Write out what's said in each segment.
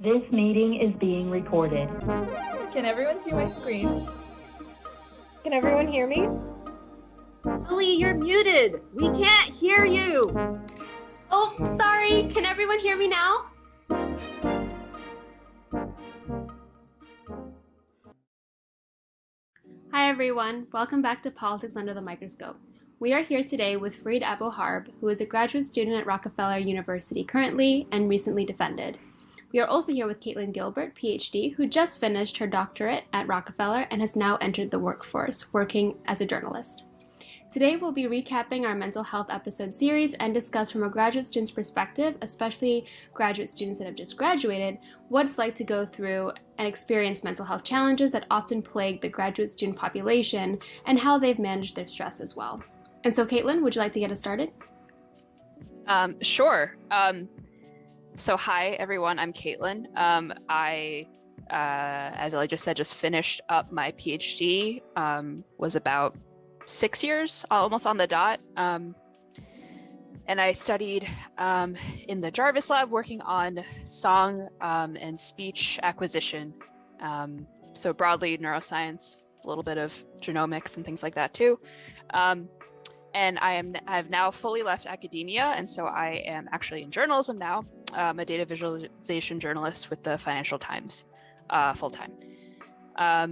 This meeting is being recorded. Can everyone see my screen? Can everyone hear me? Lily, you're muted. We can't hear you. Oh, sorry. Can everyone hear me now? Hi, everyone. Welcome back to Politics Under the Microscope. We are here today with Farid Aboharb, who is a graduate student at Rockefeller University currently and recently defended. We are also here with Caitlin Gilbert, PhD, who just finished her doctorate at Rockefeller and has now entered the workforce, working as a journalist. Today, we'll be recapping our mental health episode series and discuss from a graduate student's perspective, especially graduate students that have just graduated, what it's like to go through and experience mental health challenges that often plague the graduate student population and how they've managed their stress as well. And so, Caitlin, would you like to get us started? Sure. So hi, everyone. I'm Caitlin. As Ellie just said, just finished up my PhD, was about 6 years, almost on the dot. And I studied in the Jarvis lab working on song and speech acquisition. So broadly neuroscience, a little bit of genomics and things like that too. And I've now fully left academia, and so I am actually in journalism now. I'm a data visualization journalist with the Financial Times, full-time. I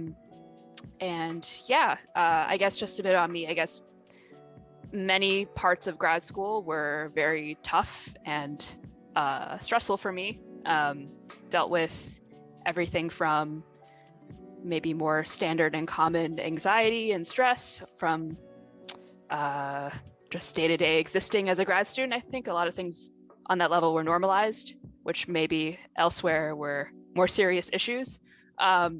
guess just a bit on me. I guess many parts of grad school were very tough and stressful for me. Dealt with everything from maybe more standard and common anxiety and stress from just day-to-day existing as a grad student. I think a lot of things on that level were normalized, which maybe elsewhere were more serious issues, all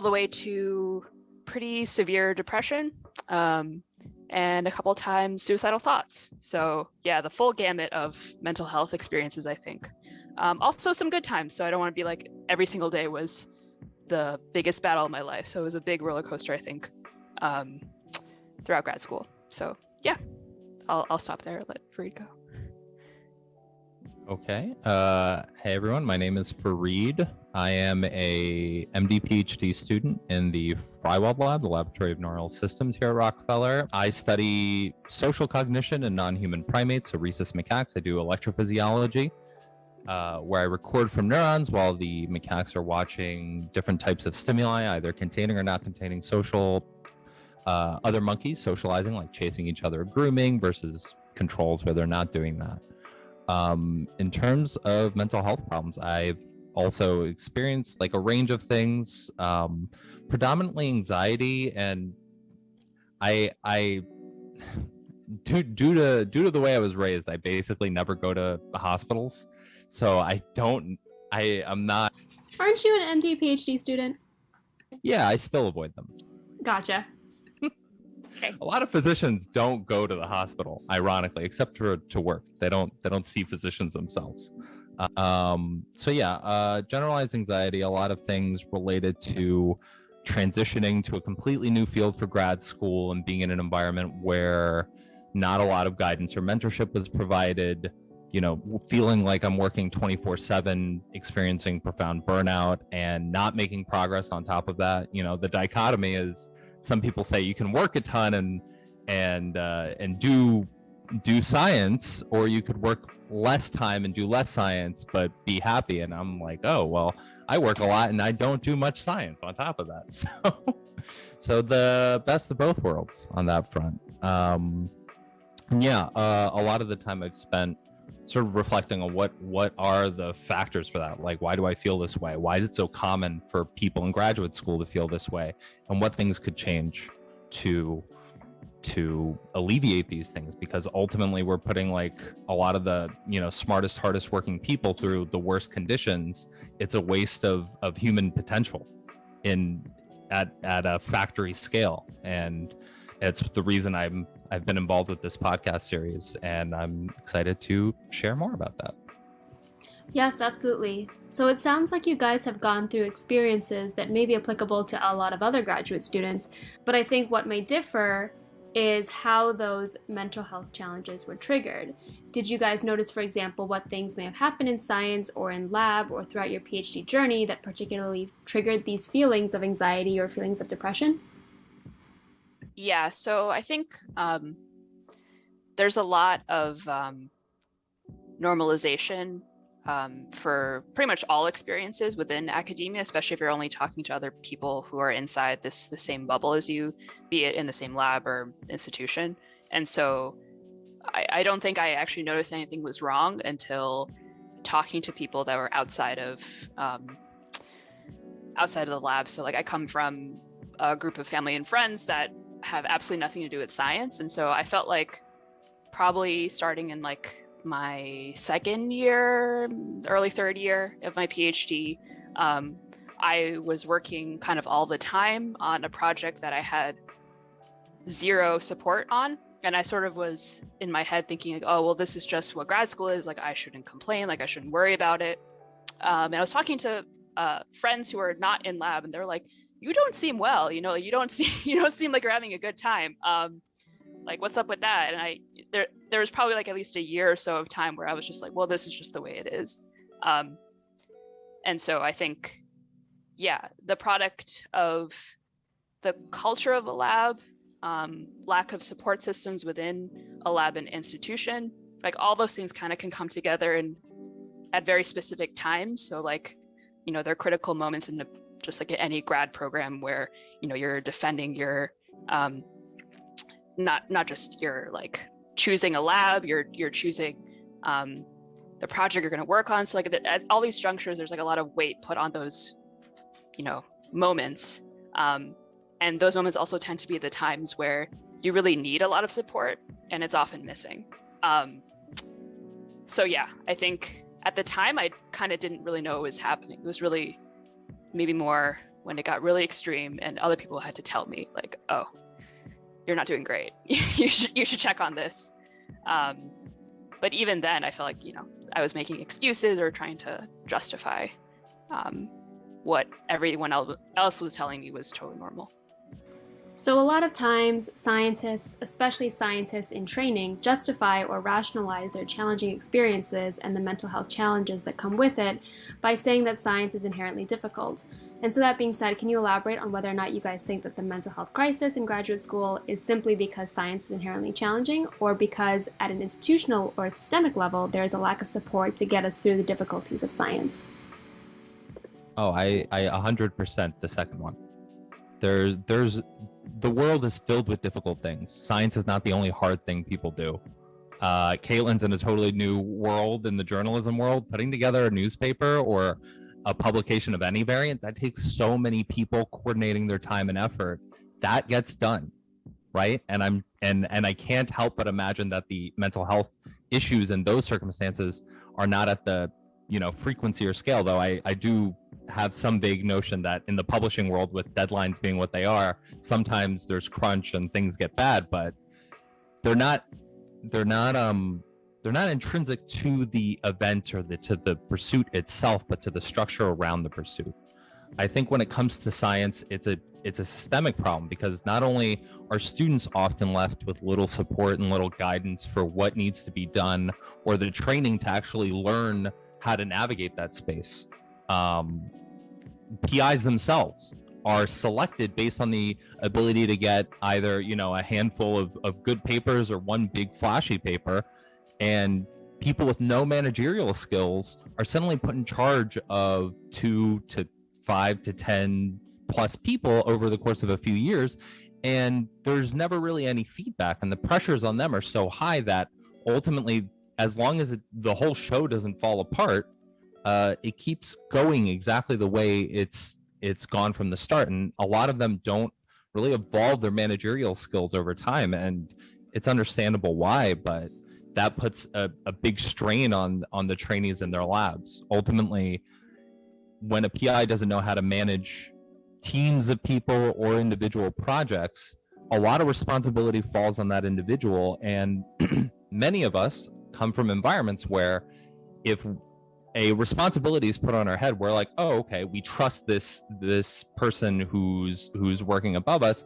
the way to pretty severe depression, and a couple times suicidal thoughts. So yeah, the full gamut of mental health experiences, I think. Also some good times. So I don't want to be like every single day was the biggest battle of my life. So it was a big roller coaster, I think, throughout grad school. So yeah, I'll stop there, let Farid go. Okay. Hey everyone, my name is Farid. I am a MD PhD student in the Frywald Lab, the Laboratory of Neural Systems here at Rockefeller. I study social cognition in non-human primates, so rhesus macaques. I do electrophysiology, where I record from neurons while the macaques are watching different types of stimuli, either containing or not containing social other monkeys socializing, like chasing each other, grooming, versus controls where they're not doing that. In terms of mental health problems, I've also experienced like a range of things, predominantly anxiety, and I due to the way I was raised, I basically never go to the hospitals, so I'm not. Aren't you an MD PhD student? Yeah, I still avoid them. Gotcha. A lot of physicians don't go to the hospital, ironically, except to work. They don't see physicians themselves. Generalized anxiety, a lot of things related to transitioning to a completely new field for grad school and being in an environment where not a lot of guidance or mentorship was provided, feeling like I'm working 24/7, experiencing profound burnout and not making progress on top of that. The dichotomy is, some people say you can work a ton and do science, or you could work less time and do less science but be happy. And I'm like, oh well, I work a lot and I don't do much science on top of that. So the best of both worlds on that front. A lot of the time I've spent sort of reflecting on what are the factors for that. Like, why do I feel this way? Why is it so common for people in graduate school to feel this way? And what things could change to alleviate these things? Because ultimately we're putting like a lot of the, smartest, hardest working people through the worst conditions. It's a waste of human potential at a factory scale. And it's the reason I've been involved with this podcast series, and I'm excited to share more about that. Yes, absolutely. So it sounds like you guys have gone through experiences that may be applicable to a lot of other graduate students, but I think what may differ is how those mental health challenges were triggered. Did you guys notice, for example, what things may have happened in science or in lab or throughout your PhD journey that particularly triggered these feelings of anxiety or feelings of depression? Yeah, so I think there's a lot of normalization for pretty much all experiences within academia, especially if you're only talking to other people who are inside the same bubble as you, be it in the same lab or institution. And so I don't think I actually noticed anything was wrong until talking to people that were outside of the lab. So like I come from a group of family and friends that have absolutely nothing to do with science. And so I felt like probably starting in like my second year, early third year of my PhD, I was working kind of all the time on a project that I had zero support on. And I sort of was in my head thinking like, oh, well, this is just what grad school is. Like, I shouldn't complain. Like, I shouldn't worry about it. And I was talking to friends who are not in lab, and they're like, you don't seem well, you don't seem like you're having a good time. Like, what's up with that? And there was probably like at least a year or so of time where I was just like, well, this is just the way it is. And so I think, yeah, the product of the culture of a lab, lack of support systems within a lab and institution, like all those things kind of can come together and at very specific times. So like, there are critical moments in just like any grad program where, you're defending your, not just your like choosing a lab, you're choosing the project you're going to work on. So like at all these junctures, there's like a lot of weight put on those, moments. And those moments also tend to be the times where you really need a lot of support and it's often missing. So yeah, I think at the time I kind of didn't really know what was happening. It was really maybe more when it got really extreme and other people had to tell me like, oh, you're not doing great. you should check on this. But even then I felt like, I was making excuses or trying to justify what everyone else was telling me was totally normal. So a lot of times scientists, especially scientists in training, justify or rationalize their challenging experiences and the mental health challenges that come with it by saying that science is inherently difficult. And so that being said, can you elaborate on whether or not you guys think that the mental health crisis in graduate school is simply because science is inherently challenging, or because at an institutional or systemic level there is a lack of support to get us through the difficulties of science? Oh, I 100% the second one. There's the world is filled with difficult things. Science is not the only hard thing people do. Caitlin's in a totally new world in the journalism world. Putting together a newspaper or a publication of any variant, that takes so many people coordinating their time and effort. That gets done, right? And I can't help but imagine that the mental health issues in those circumstances are not at the frequency or scale, though I do have some vague notion that in the publishing world, with deadlines being what they are, sometimes there's crunch and things get bad, but they're not intrinsic to the event or to the pursuit itself, but to the structure around the pursuit. I think when it comes to science, it's a systemic problem, because not only are students often left with little support and little guidance for what needs to be done, or the training to actually learn how to navigate that space. PIs themselves are selected based on the ability to get either, a handful of good papers or one big flashy paper. And people with no managerial skills are suddenly put in charge of 2 to 5 to 10 plus people over the course of a few years. And there's never really any feedback. And the pressures on them are so high that ultimately, as long as the whole show doesn't fall apart, it keeps going exactly the way it's gone from the start. And a lot of them don't really evolve their managerial skills over time. And it's understandable why, but that puts a big strain on the trainees in their labs. Ultimately, when a PI doesn't know how to manage teams of people or individual projects, a lot of responsibility falls on that individual. And many of us come from environments where if a responsibility is put on our head, we're like, oh, okay, we trust this person who's working above us.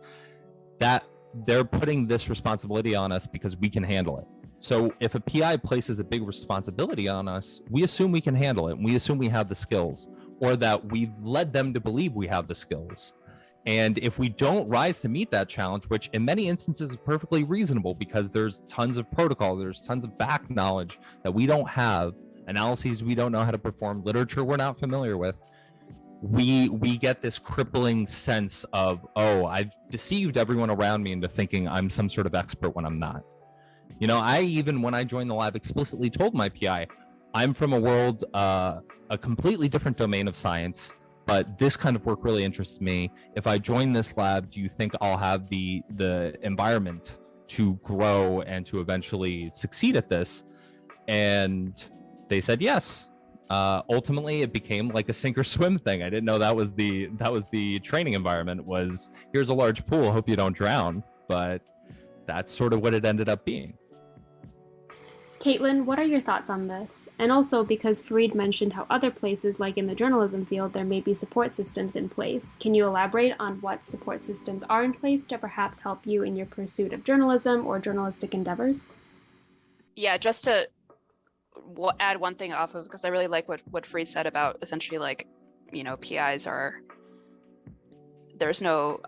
That they're putting this responsibility on us because we can handle it. So if a PI places a big responsibility on us, we assume we can handle it. We assume we have the skills, or that we've led them to believe we have the skills. And if we don't rise to meet that challenge, which in many instances is perfectly reasonable because there's tons of protocol, there's tons of back knowledge that we don't have, analyses we don't know how to perform, literature we're not familiar with, we get this crippling sense of, oh, I've deceived everyone around me into thinking I'm some sort of expert when I'm not. You know, I even, when I joined the lab, explicitly told my PI, I'm from a world, a completely different domain of science, but this kind of work really interests me. If I join this lab, do you think I'll have the environment to grow and to eventually succeed at this? And they said yes. Ultimately, it became like a sink or swim thing. I didn't know that was the training environment, was here's a large pool, hope you don't drown. But that's sort of what it ended up being. Caitlin, what are your thoughts on this? And also, because Farid mentioned how other places, like in the journalism field, there may be support systems in place. Can you elaborate on what support systems are in place to perhaps help you in your pursuit of journalism or journalistic endeavors? Yeah, just to add one thing off of, because I really like what Farid said about essentially, like, you know, PIs are, there's no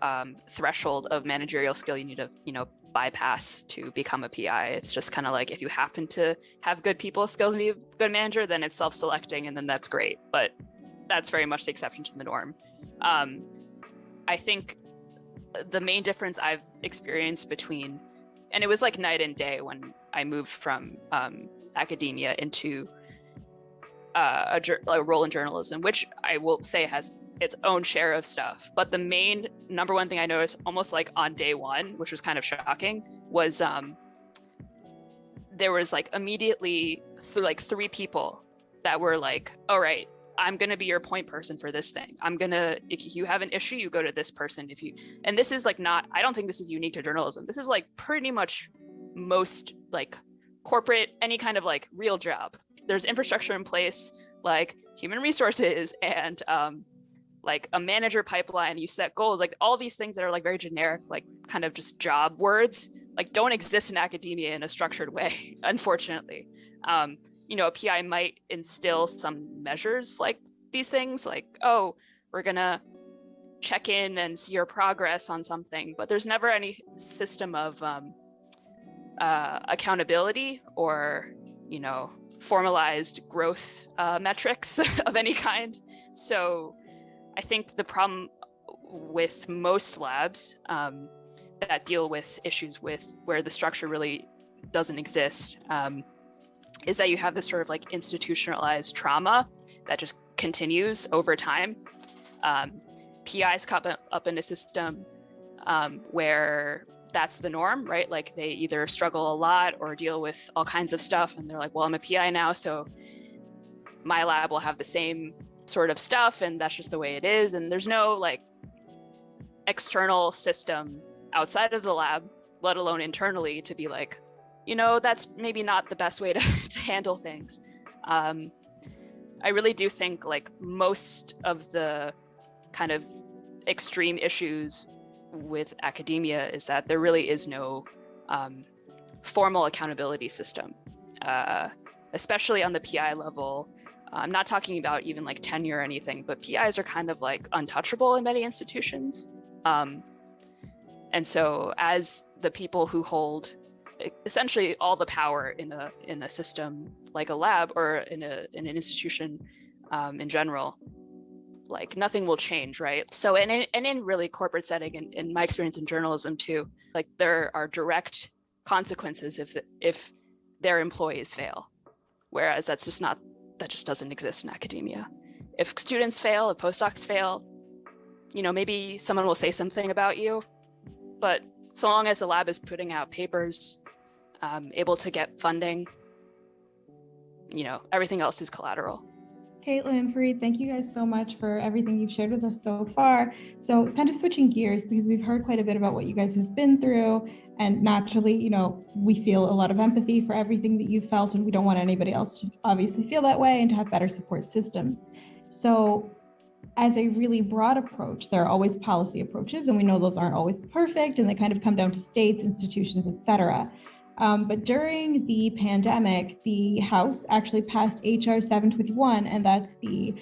threshold of managerial skill you need to, you know, bypass to become a PI. It's just kind of like, if you happen to have good people skills and be a good manager, then it's self-selecting, and then that's great. But that's very much the exception to the norm. I think the main difference I've experienced between, and it was like night and day when I moved from academia into a role in journalism, which I will say has its own share of stuff. But the main number one thing I noticed almost like on day one, which was kind of shocking, was there was like immediately like 3 people that were like, all right, I'm going to be your point person for this thing. If you have an issue, you go to this person. And this is like not, I don't think this is unique to journalism. This is like pretty much most like corporate, any kind of like real job. There's infrastructure in place, like human resources and like a manager pipeline, you set goals, like all these things that are like very generic, like kind of just job words, like don't exist in academia in a structured way, unfortunately. You know, a PI might instill some measures like these things, like, oh, we're gonna check in and see your progress on something, but there's never any system of accountability or, you know, formalized growth metrics of any kind. So I think the problem with most labs that deal with issues with where the structure really doesn't exist is that you have this sort of like institutionalized trauma that just continues over time. PIs come up in a system where that's the norm, right? Like they either struggle a lot or deal with all kinds of stuff, and they're like, well, I'm a PI now, so my lab will have the same sort of stuff, and that's just the way it is. And there's no like external system outside of the lab, let alone internally, to be like, you know, that's maybe not the best way to handle things. I really do think like most of the kind of extreme issues with academia is that there really is no formal accountability system, especially on the PI level. I'm not talking about even like tenure or anything, but PIs are kind of like untouchable in many institutions. And so as the people who hold essentially all the power in a system like a lab or in an institution in general, like nothing will change, right? So and in really corporate setting, and in my experience in journalism too, like there are direct consequences if their employees fail, whereas that just doesn't exist in academia. If students fail, if postdocs fail, you know, maybe someone will say something about you, but so long as the lab is putting out papers, able to get funding, you know, everything else is collateral. Caitlin, Farid, thank you guys so much for everything you've shared with us so far. So kind of switching gears, because we've heard quite a bit about what you guys have been through, and naturally, you know, we feel a lot of empathy for everything that you've felt, and we don't want anybody else to obviously feel that way and to have better support systems. So as a really broad approach. There are always policy approaches, and we know those aren't always perfect, and they kind of come down to states, institutions, et cetera. But during the pandemic, the House actually passed HR 721, and that's the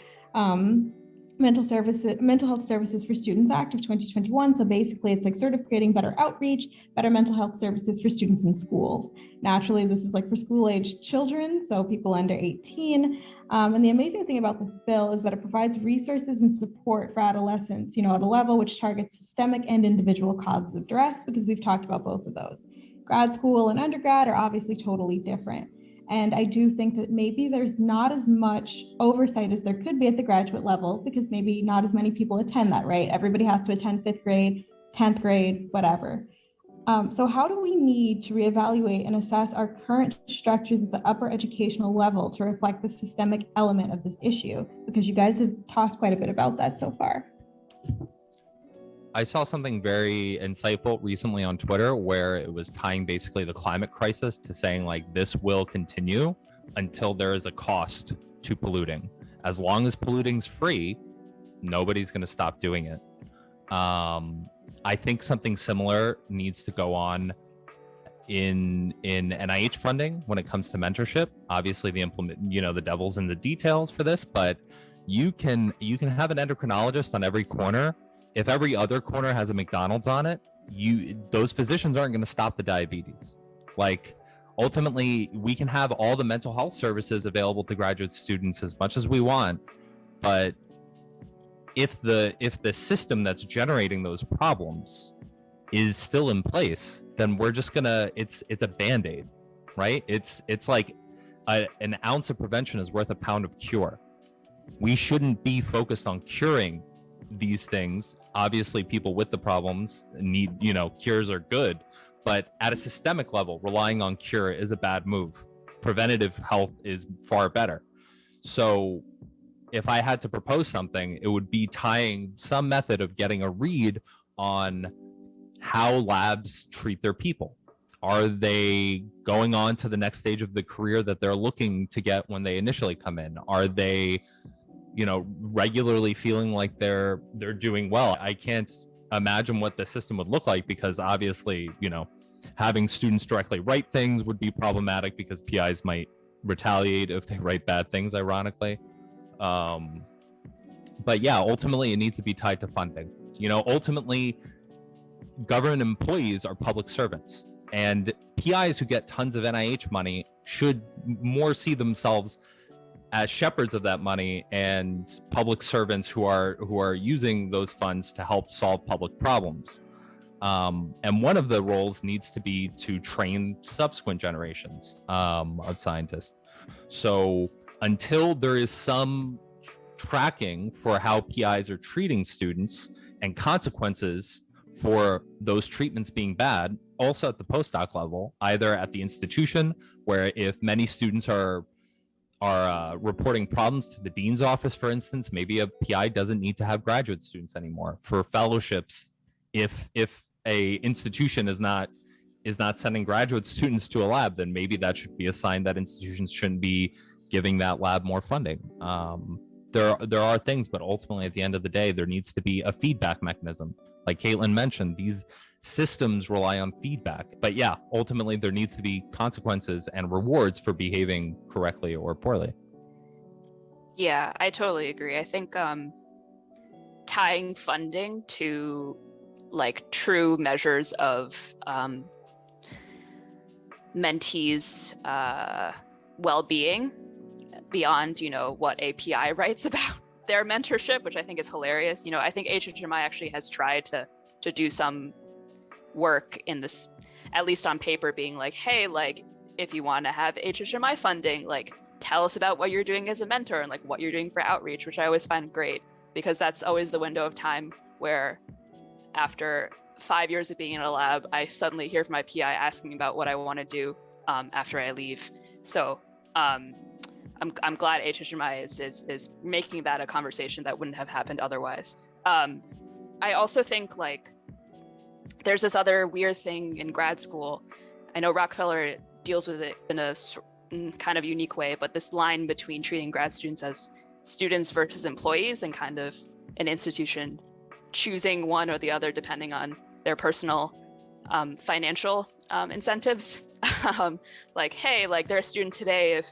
Mental Health Services for Students Act of 2021. So basically, it's like sort of creating better outreach, better mental health services for students in schools. Naturally, this is like for school-aged children, so people under 18. And the amazing thing about this bill is that it provides resources and support for adolescents, at a level which targets systemic and individual causes of duress, because we've talked about both of those. Grad school and undergrad are obviously totally different. And I do think that maybe there's not as much oversight as there could be at the graduate level, because maybe not as many people attend that, right? Everybody has to attend 5th grade, 10th grade, whatever. So how do we need to reevaluate and assess our current structures at the upper educational level to reflect the systemic element of this issue? Because you guys have talked quite a bit about that so far. I saw something very insightful recently on Twitter where it was tying basically the climate crisis to saying like this will continue until there is a cost to polluting. As long as polluting's free, nobody's going to stop doing it. I think something similar needs to go on in NIH funding when it comes to mentorship. Obviously, the devil's in the details for this, but you can have an endocrinologist on every corner. If every other corner has a McDonald's on it, those physicians aren't going to stop the diabetes. Like, ultimately, we can have all the mental health services available to graduate students as much as we want, but if the system that's generating those problems is still in place, then we're just gonna it's a band-aid, right? It's like an ounce of prevention is worth a pound of cure. We shouldn't be focused on curing these things. Obviously, people with the problems need, cures are good, but at a systemic level, relying on cure is a bad move. Preventative health is far better. So if I had to propose something, it would be tying some method of getting a read on how labs treat their people. Are they going on to the next stage of the career that they're looking to get when they initially come in? Are they regularly feeling like they're doing well? I can't imagine what the system would look like, because obviously, having students directly write things would be problematic because PIs might retaliate if they write bad things, ironically. But yeah, ultimately it needs to be tied to funding. Ultimately, government employees are public servants, and PIs who get tons of NIH money should more see themselves as shepherds of that money and public servants who are using those funds to help solve public problems. And one of the roles needs to be to train subsequent generations of scientists. So until there is some tracking for how PIs are treating students and consequences for those treatments being bad, also at the postdoc level, either at the institution, where if many students are reporting problems to the dean's office, for instance, maybe a PI doesn't need to have graduate students anymore. For fellowships, if a institution is not sending graduate students to a lab, then maybe that should be a sign that institutions shouldn't be giving that lab more funding. There are things, but ultimately at the end of the day, there needs to be a feedback mechanism. Like Caitlin mentioned, these systems rely on feedback. But yeah, ultimately there needs to be consequences and rewards for behaving correctly or poorly. Yeah, I totally agree. I think tying funding to like true measures of mentees' well-being beyond, what API writes about their mentorship, which I think is hilarious. I think HHMI actually has tried to do some work in this, at least on paper, being like, hey, like, if you want to have HHMI funding, like, tell us about what you're doing as a mentor and like what you're doing for outreach, which I always find great, because that's always the window of time where after 5 years of being in a lab, I suddenly hear from my PI asking about what I want to do after I leave. So I'm glad HHMI is making that a conversation that wouldn't have happened otherwise. I also think like there's this other weird thing in grad school. I know Rockefeller deals with it in a kind of unique way, but this line between treating grad students as students versus employees and kind of an institution choosing one or the other depending on their personal financial incentives. Like, hey, like they're a student today if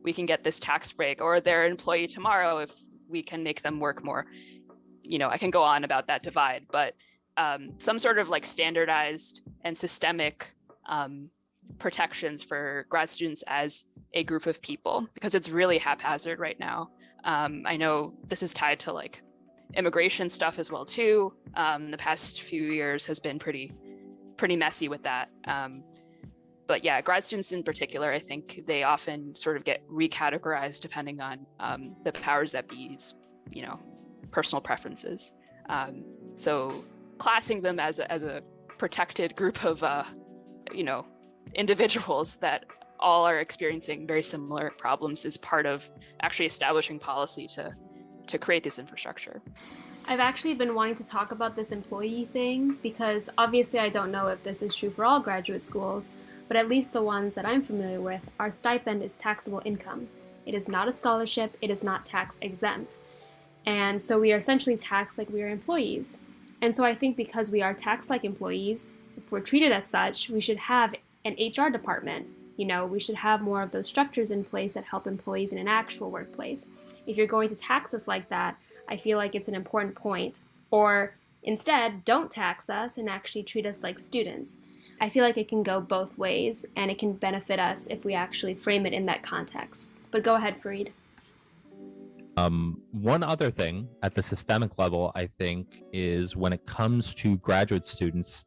we can get this tax break, or they're an employee tomorrow if we can make them work more. I can go on about that divide, but some sort of like standardized and systemic protections for grad students as a group of people, because it's really haphazard right now. I know this is tied to like immigration stuff as well too. The past few years has been pretty messy with that. But yeah, grad students in particular, I think they often sort of get recategorized depending on the powers that be's, personal preferences. So classing them as a protected group of, individuals that all are experiencing very similar problems is part of actually establishing policy to create this infrastructure. I've actually been wanting to talk about this employee thing because obviously I don't know if this is true for all graduate schools, but at least the ones that I'm familiar with, our stipend is taxable income. It is not a scholarship, it is not tax exempt. And so we are essentially taxed like we are employees. And so I think because we are taxed like employees, if we're treated as such, we should have an HR department. We should have more of those structures in place that help employees in an actual workplace. If you're going to tax us like that, I feel like it's an important point. Or instead, don't tax us and actually treat us like students. I feel like it can go both ways, and it can benefit us if we actually frame it in that context. But go ahead, Farid. One other thing at the systemic level, I think, is when it comes to graduate students,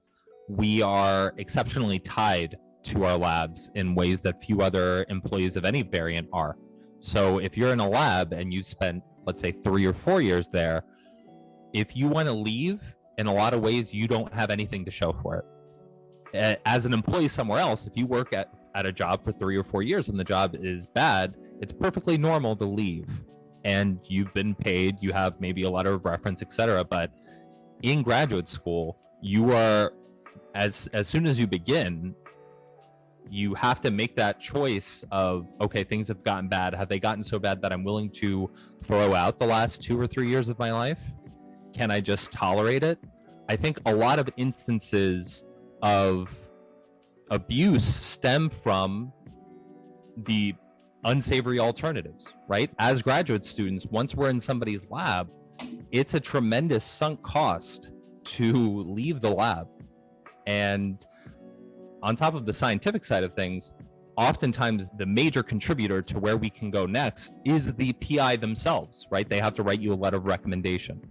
we are exceptionally tied to our labs in ways that few other employees of any variant are. So if you're in a lab and you spent, let's say, 3 or 4 years there, if you want to leave, in a lot of ways, you don't have anything to show for it. As an employee somewhere else, if you work at a job for 3 or 4 years and the job is bad, it's perfectly normal to leave. And you've been paid, you have maybe a letter of reference, etc. But in graduate school, you are, as soon as you begin, you have to make that choice of, okay, things have gotten bad. Have they gotten so bad that I'm willing to throw out the last 2 or 3 years of my life? Can I just tolerate it? I think a lot of instances of abuse stem from the unsavory alternatives, right? As graduate students, once we're in somebody's lab, it's a tremendous sunk cost to leave the lab. And on top of the scientific side of things, oftentimes the major contributor to where we can go next is the PI themselves, right? They have to write you a letter of recommendation.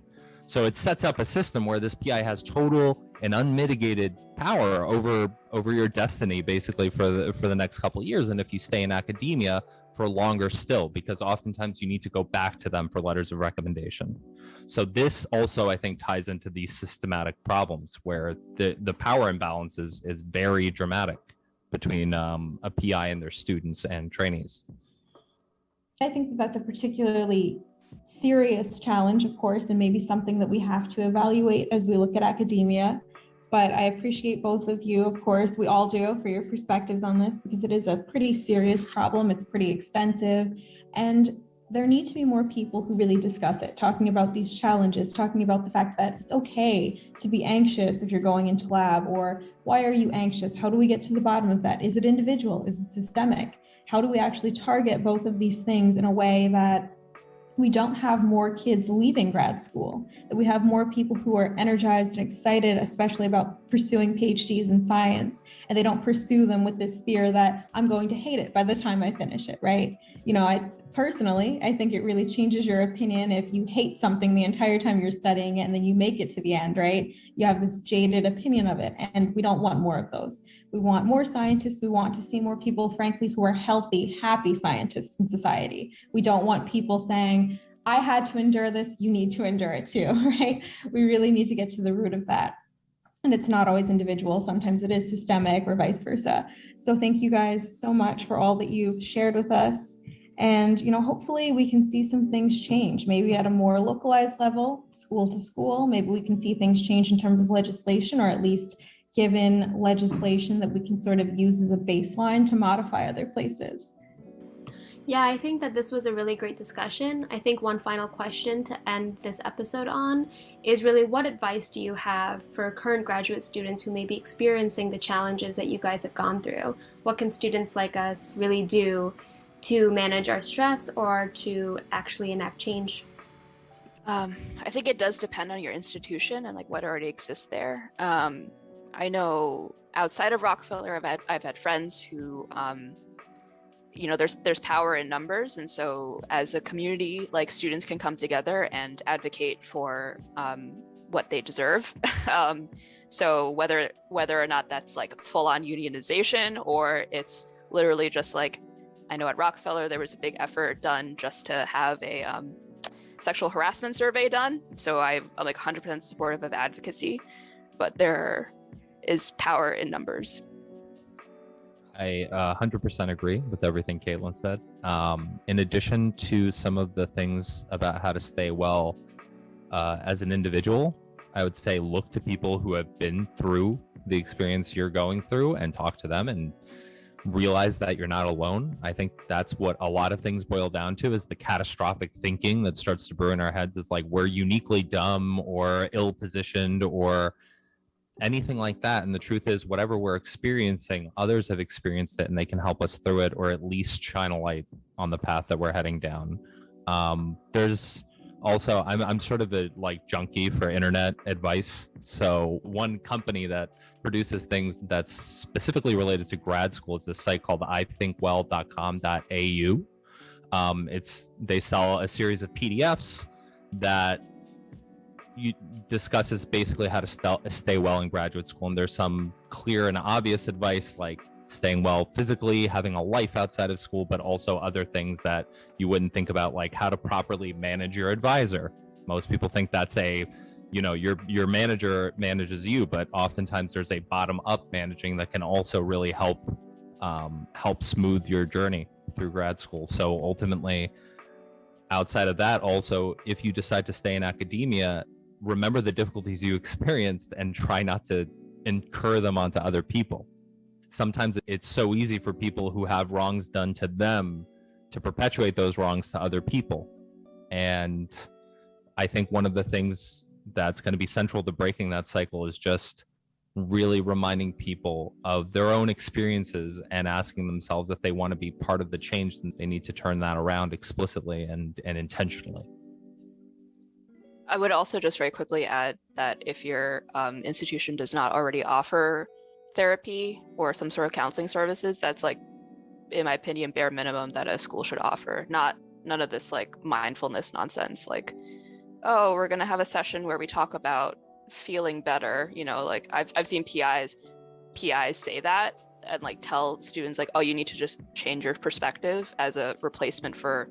So it sets up a system where this PI has total and unmitigated power over your destiny, basically, for the next couple of years. And if you stay in academia, for longer still, because oftentimes you need to go back to them for letters of recommendation. So this also, I think, ties into these systematic problems where the power imbalance is very dramatic between a PI and their students and trainees. I think that's a particularly serious challenge, of course, and maybe something that we have to evaluate as we look at academia. But I appreciate both of you, of course, we all do, for your perspectives on this, because it is a pretty serious problem. It's pretty extensive, and there need to be more people who really discuss it, talking about these challenges, talking about the fact that it's okay to be anxious if you're going into lab, or why are you anxious? How do we get to the bottom of that? Is it individual? Is it systemic? How do we actually target both of these things in a way that we don't have more kids leaving grad school, that we have more people who are energized and excited, especially about pursuing PhDs in science, and they don't pursue them with this fear that I'm going to hate it by the time I finish it, right? I think it really changes your opinion if you hate something the entire time you're studying it and then you make it to the end, right? You have this jaded opinion of it, and we don't want more of those. We want more scientists. We want to see more people, frankly, who are healthy, happy scientists in society. We don't want people saying, I had to endure this, you need to endure it too, right? We really need to get to the root of that. And it's not always individual. Sometimes it is systemic or vice versa. So thank you guys so much for all that you've shared with us. And, hopefully we can see some things change, maybe at a more localized level, school to school. Maybe we can see things change in terms of legislation, or at least given legislation that we can sort of use as a baseline to modify other places. Yeah, I think that this was a really great discussion. I think one final question to end this episode on is really, what advice do you have for current graduate students who may be experiencing the challenges that you guys have gone through? What can students like us really do to manage our stress or to actually enact change? I think it does depend on your institution and like what already exists there. I know outside of Rockefeller, I've had friends who there's power in numbers, and so as a community, like, students can come together and advocate for what they deserve. So whether or not that's like full-on unionization, or it's literally just like, I know at Rockefeller there was a big effort done just to have a sexual harassment survey done. So I'm like 100% supportive of advocacy, but there is power in numbers. I 100% agree with everything Caitlin said. In addition to some of the things about how to stay well as an individual, I would say look to people who have been through the experience you're going through and talk to them and realize that you're not alone. I think that's what a lot of things boil down to, is the catastrophic thinking that starts to brew in our heads. Is like we're uniquely dumb or ill-positioned or anything like that. And the truth is, whatever we're experiencing, others have experienced it and they can help us through it, or at least shine a light on the path that we're heading down. There's also, I'm sort of a like junkie for internet advice. So one company that produces things that's specifically related to grad school is this site called ithinkwell.com.au. They sell a series of PDFs that discusses basically how to stay well in graduate school. And there's some clear and obvious advice, like staying well physically, having a life outside of school, but also other things that you wouldn't think about, like how to properly manage your advisor. Most people think that's your manager manages you, but oftentimes there's a bottom-up managing that can also really help smooth your journey through grad school. So ultimately, outside of that, also, if you decide to stay in academia, remember the difficulties you experienced and try not to incur them onto other people. Sometimes it's so easy for people who have wrongs done to them to perpetuate those wrongs to other people. And I think one of the things that's going to be central to breaking that cycle is just really reminding people of their own experiences and asking themselves if they want to be part of the change, then they need to turn that around explicitly and intentionally. I would also just very quickly add that if your institution does not already offer therapy or some sort of counseling services, that's like, in my opinion, bare minimum that a school should offer. None of this like mindfulness nonsense, like, oh, we're going to have a session where we talk about feeling better. Like I've seen PIs say that and like tell students like, oh, you need to just change your perspective as a replacement for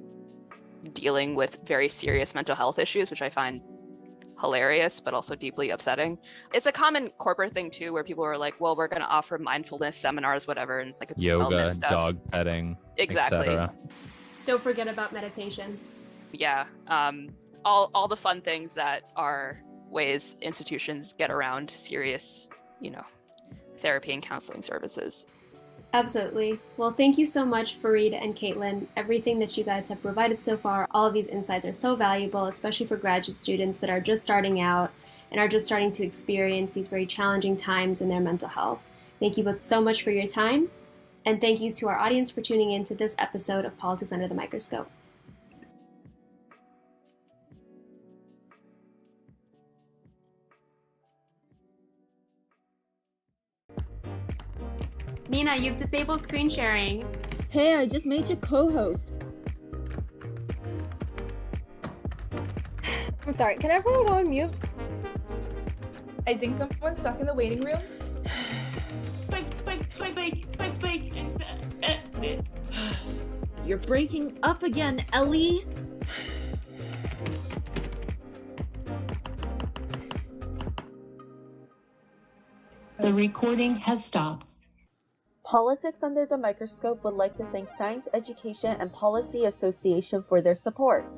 dealing with very serious mental health issues, which I find hilarious, but also deeply upsetting. It's a common corporate thing too, where people are like, well, we're going to offer mindfulness seminars, whatever, and like it's yoga, stuff. dog petting, exactly. Don't forget about meditation. Yeah. All the fun things that are ways institutions get around serious, therapy and counseling services. Absolutely. Well, thank you so much, Farid and Caitlin. Everything that you guys have provided so far, all of these insights are so valuable, especially for graduate students that are just starting out and are just starting to experience these very challenging times in their mental health. Thank you both so much for your time, and thank you to our audience for tuning in to this episode of Politics Under the Microscope. Nina, you've disabled screen sharing. Hey, I just made you co-host. I'm sorry, can everyone go on mute? I think someone's stuck in the waiting room. You're breaking up again, Ellie. The recording has stopped. Politics Under the Microscope would like to thank Science Education and Policy Association for their support.